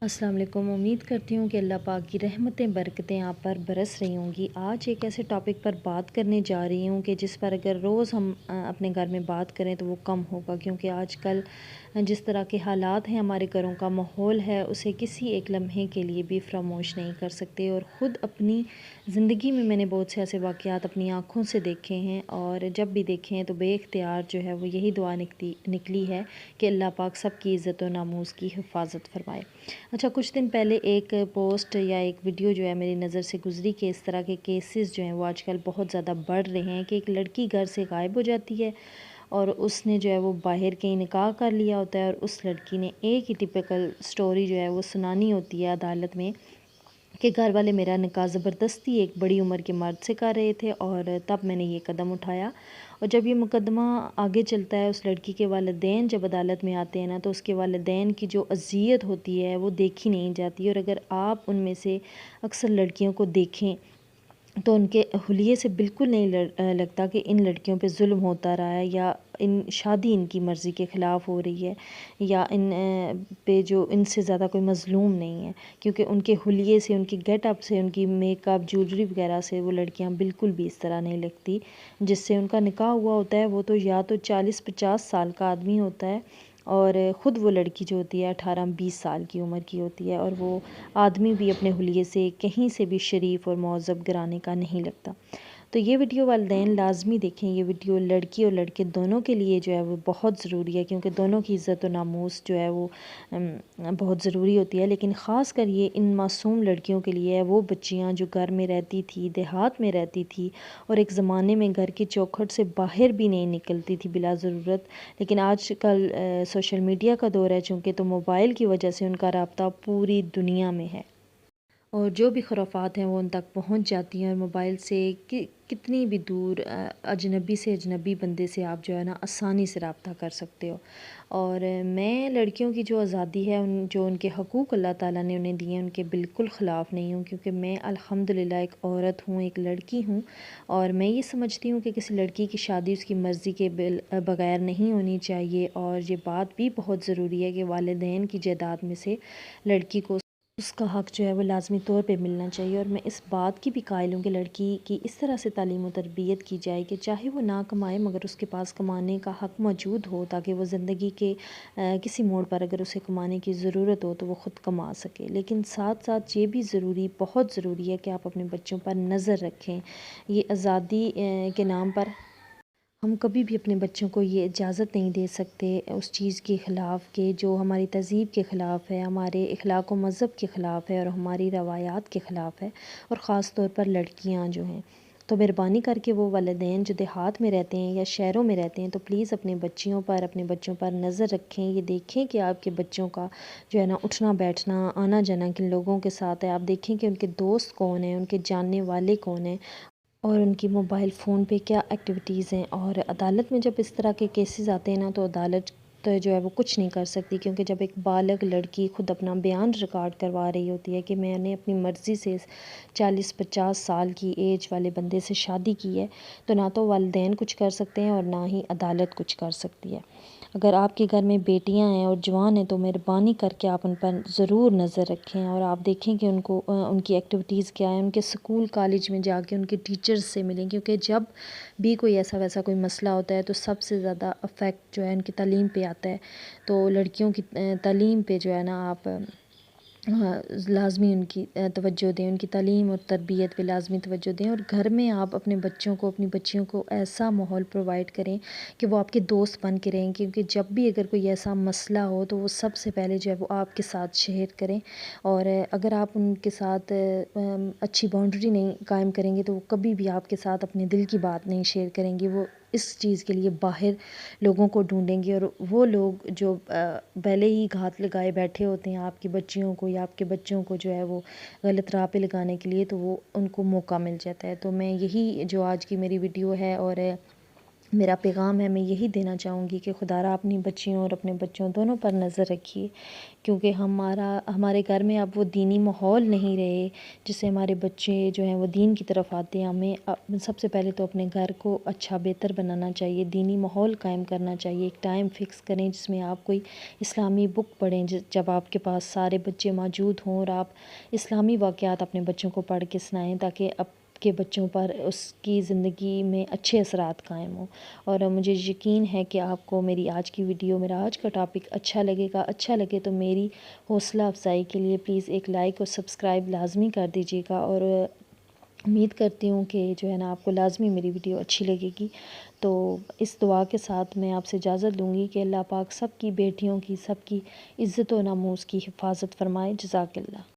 अस्सलाम वालेकुम। उम्मीद करती हूँ कि अल्लाह पाक की रहमतें बरकतें आप पर बरस रही होंगी। आज एक ऐसे टॉपिक पर बात करने जा रही हूँ कि जिस पर अगर रोज़ हम अपने घर में बात करें तो वो कम होगा, क्योंकि आजकल जिस तरह के हालात हैं, हमारे घरों का माहौल है, उसे किसी एक लम्हे के लिए भी फरामोश नहीं कर सकते। और ख़ुद अपनी ज़िंदगी में मैंने बहुत से ऐसे वाक़यात अपनी आँखों से देखे हैं, और जब भी देखे हैं तो बेइख्तियार जो है वो यही दुआ निकली है कि अल्लाह पाक सब की इज़्ज़त व नामूस की हिफाजत फरमाए। अच्छा, कुछ दिन पहले एक पोस्ट या एक वीडियो जो है मेरी नज़र से गुज़री कि इस तरह के केसेस जो हैं वो आजकल बहुत ज़्यादा बढ़ रहे हैं कि एक लड़की घर से गायब हो जाती है और उसने जो है वो बाहर कहीं निकाह कर लिया होता है, और उस लड़की ने एक ही टिपिकल स्टोरी जो है वो सुनानी होती है अदालत में कि घर वाले मेरा निकाह ज़बरदस्ती एक बड़ी उम्र के मर्द से कर रहे थे, और तब मैंने ये कदम उठाया। और जब ये मुकदमा आगे चलता है, उस लड़की के वालिदैन जब अदालत में आते हैं ना, तो उसके वालिदैन की जो अज़ियत होती है वो देखी नहीं जाती। और अगर आप उनमें से अक्सर लड़कियों को देखें तो उनके हुलिये से बिल्कुल नहीं लगता कि इन लड़कियों पे ज़ुल्म होता रहा है, या इन शादी इनकी मर्ज़ी के ख़िलाफ़ हो रही है, या इन पे जो इनसे ज़्यादा कोई मज़लूम नहीं है, क्योंकि उनके हुलिये से, उनकी गेटअप से, उनकी मेकअप ज्वेलरी वगैरह से वो लड़कियां बिल्कुल भी इस तरह नहीं लगती। जिससे उनका निकाह हुआ होता है वो तो या तो 40-50 साल का आदमी होता है, और ख़ुद वो लड़की जो होती है 18-20 साल की उम्र की होती है, और वो आदमी भी अपने हुलिये से कहीं से भी शरीफ और महज़ब घराने का नहीं लगता। तो ये वीडियो वालिदैन लाज़मी देखें। ये वीडियो लड़की और लड़के दोनों के लिए जो है वो बहुत ज़रूरी है, क्योंकि दोनों की इज़्ज़त और नामूस जो है वो बहुत ज़रूरी होती है। लेकिन ख़ास कर ये इन मासूम लड़कियों के लिए है, वो बच्चियाँ जो घर में रहती थी, देहात में रहती थी, और एक ज़माने में घर की चौखट से बाहर भी नहीं निकलती थी बिला ज़रूरत। लेकिन आजकल सोशल मीडिया का दौर है चूँकि, तो मोबाइल की वजह से उनका राब्ता पूरी दुनिया में है, और जो भी खुराफात हैं वो उन तक पहुंच जाती हैं। और मोबाइल से कितनी भी दूर अजनबी से अजनबी बंदे से आप जो है ना आसानी से रब्ता कर सकते हो। और मैं लड़कियों की जो आज़ादी है, जो उनके हकूक़ अल्लाह ताला ने उन्हें दिए हैं, उनके बिल्कुल ख़िलाफ़ नहीं हूँ, क्योंकि मैं अल्हम्दुलिल्लाह एक औरत हूँ, एक लड़की हूँ। और मैं ये समझती हूँ कि किसी लड़की की शादी उसकी मर्ज़ी के बग़ैर नहीं होनी चाहिए। और ये बात भी बहुत ज़रूरी है कि वालिदैन की जायदाद में से लड़की को उसका हक़ जो है वो लाज़मी तौर पे मिलना चाहिए। और मैं इस बात की भी कायल हूँ कि लड़की की इस तरह से तालीम व तरबियत की जाए कि चाहे वो ना कमाए मगर उसके पास कमाने का हक़ मौजूद हो, ताकि वो ज़िंदगी के किसी मोड़ पर अगर उसे कमाने की ज़रूरत हो तो वो ख़ुद कमा सके। लेकिन साथ साथ ये भी बहुत ज़रूरी है कि आप अपने बच्चों पर नज़र रखें। ये आज़ादी के नाम पर हम कभी भी अपने बच्चों को ये इजाज़त नहीं दे सकते उस चीज़ के ख़िलाफ़ के जो हमारी तहज़ीब के ख़िलाफ़ है, हमारे अखलाक व मज़हब के ख़िलाफ़ है, और हमारी रवायात के ख़िलाफ़ है, और ख़ास तौर पर लड़कियां जो हैं। तो मेहरबानी करके वो वालिदैन जो देहात में रहते हैं या शहरों में रहते हैं, तो प्लीज़ अपने बच्चों पर नज़र रखें। ये देखें कि आपके बच्चों का जो है ना उठना बैठना, आना जाना किन लोगों के साथ है। आप देखें कि उनके दोस्त कौन हैं, उनके जानने वाले कौन हैं, और उनकी मोबाइल फ़ोन पे क्या एक्टिविटीज़ हैं। और अदालत में जब इस तरह के केसेस आते हैं ना, तो अदालत तो जो है वो कुछ नहीं कर सकती, क्योंकि जब एक बालग लड़की ख़ुद अपना बयान रिकॉर्ड करवा रही होती है कि मैंने अपनी मर्ज़ी से 40-50 साल की एज वाले बंदे से शादी की है, तो ना तो वालिदैन कुछ कर सकते हैं और ना ही अदालत कुछ कर सकती है। अगर आपके घर में बेटियां हैं और जवान हैं, तो मेहरबानी करके आप उन पर ज़रूर नज़र रखें, और आप देखें कि उनको उनकी एक्टिविटीज़ क्या है, उनके स्कूल कॉलेज में जाके उनके टीचर्स से मिलें, क्योंकि जब भी कोई ऐसा वैसा कोई मसला होता है तो सबसे ज़्यादा अफेक्ट जो है उनकी तालीम पे आता है। तो लड़कियों की तालीम पे जो है ना आप लाज़मी उनकी तवज्जो दें, उनकी तालीम और तरबियत पे लाज़मी तवज्जो दें। और घर में आप अपने बच्चों को, अपनी बच्चियों को ऐसा माहौल प्रोवाइड करें कि वो आपके दोस्त बन के रहें, क्योंकि जब भी अगर कोई ऐसा मसला हो तो वो सबसे पहले जो है वो आपके साथ शेयर करें। और अगर आप उनके साथ अच्छी बाउंड्री नहीं कायम करेंगे तो वो कभी भी आपके साथ अपने दिल की बात नहीं शेयर करेंगी। वो इस चीज़ के लिए बाहर लोगों को ढूंढेंगे, और वो लोग जो पहले ही घात लगाए बैठे होते हैं आपकी बच्चियों को या आपके बच्चों को जो है वो गलत राह पे लगाने के लिए, तो वो उनको मौका मिल जाता है। तो मैं यही जो आज की मेरी वीडियो है, और میرا پیغام ہے، میں یہی دینا چاہوں گی کہ خدا را اپنی بچیوں اور اپنے بچوں دونوں پر نظر رکھیے، کیونکہ ہمارے گھر میں اب وہ دینی ماحول نہیں رہے جس سے ہمارے بچے جو ہیں وہ دین کی طرف آتے ہیں۔ ہمیں سب سے پہلے تو اپنے گھر کو اچھا بہتر بنانا چاہیے، دینی ماحول قائم کرنا چاہیے، ایک ٹائم فکس کریں جس میں آپ کوئی اسلامی بک پڑھیں، جب آپ کے پاس سارے بچے موجود ہوں اور آپ اسلامی واقعات اپنے بچوں کو پڑھ کے سنائیں تاکہ اب کے بچوں پر اس کی زندگی میں اچھے اثرات قائم ہوں۔ اور مجھے یقین ہے کہ آپ کو میری آج کی ویڈیو، میرا آج کا ٹاپک اچھا لگے گا۔ اچھا لگے تو میری حوصلہ افزائی کے لیے پلیز ایک لائک اور سبسکرائب لازمی کر دیجیے گا، اور امید کرتی ہوں کہ جو ہے نا آپ کو لازمی میری ویڈیو اچھی لگے گی۔ تو اس دعا کے ساتھ میں آپ سے اجازت لوں گی کہ اللہ پاک سب کی بیٹیوں کی، سب کی عزت و ناموس کی حفاظت فرمائے۔ جزاک اللہ۔